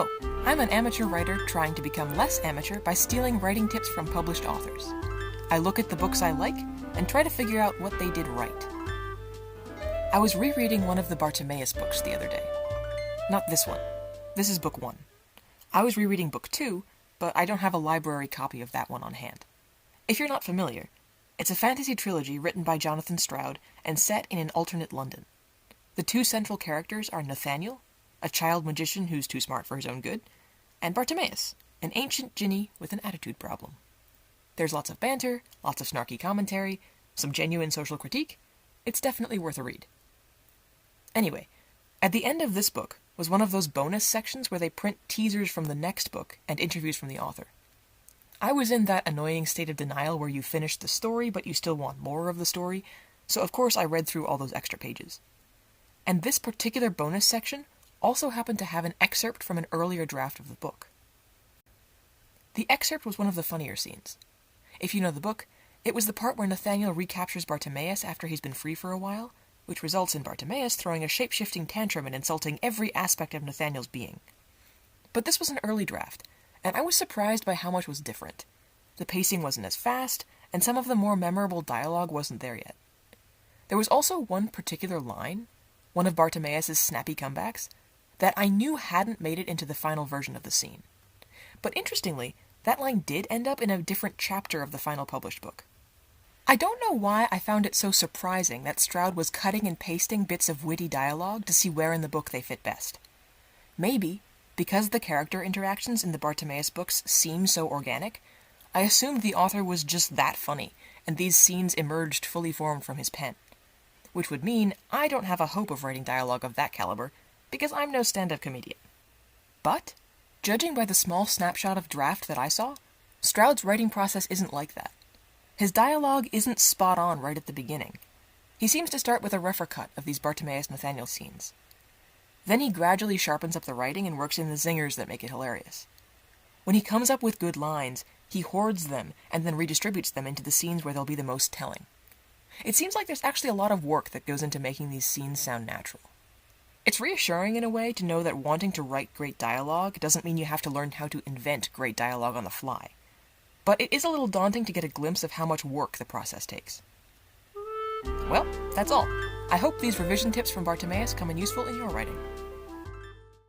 Hello, I'm an amateur writer trying to become less amateur by stealing writing tips from published authors. I look at the books I like and try to figure out what they did right. I was rereading one of the Bartimaeus books the other day. Not this one. This is book 1. I was rereading book 2, but I don't have a library copy of that one on hand. If you're not familiar, it's a fantasy trilogy written by Jonathan Stroud and set in an alternate London. The two central characters are Nathaniel, a child magician who's too smart for his own good, and Bartimaeus, an ancient jinni with an attitude problem. There's lots of banter, lots of snarky commentary, some genuine social critique. It's definitely worth a read. Anyway, at the end of this book was one of those bonus sections where they print teasers from the next book and interviews from the author. I was in that annoying state of denial where you finish the story but you still want more of the story, so of course I read through all those extra pages. And this particular bonus section also happened to have an excerpt from an earlier draft of the book. The excerpt was one of the funnier scenes. If you know the book, it was the part where Nathaniel recaptures Bartimaeus after he's been free for a while, which results in Bartimaeus throwing a shape-shifting tantrum and insulting every aspect of Nathaniel's being. But this was an early draft, and I was surprised by how much was different. The pacing wasn't as fast, and some of the more memorable dialogue wasn't there yet. There was also one particular line, one of Bartimaeus' snappy comebacks, that I knew hadn't made it into the final version of the scene. But interestingly, that line did end up in a different chapter of the final published book. I don't know why I found it so surprising that Stroud was cutting and pasting bits of witty dialogue to see where in the book they fit best. Maybe, because the character interactions in the Bartimaeus books seem so organic, I assumed the author was just that funny, and these scenes emerged fully formed from his pen. Which would mean I don't have a hope of writing dialogue of that caliber, because I'm no stand-up comedian. But, judging by the small snapshot of draft that I saw, Stroud's writing process isn't like that. His dialogue isn't spot on right at the beginning. He seems to start with a rougher cut of these Bartimaeus-Nathaniel scenes. Then he gradually sharpens up the writing and works in the zingers that make it hilarious. When he comes up with good lines, he hoards them and then redistributes them into the scenes where they'll be the most telling. It seems like there's actually a lot of work that goes into making these scenes sound natural. It's reassuring in a way to know that wanting to write great dialogue doesn't mean you have to learn how to invent great dialogue on the fly. But it is a little daunting to get a glimpse of how much work the process takes. Well, that's all. I hope these revision tips from Bartimaeus come in useful in your writing.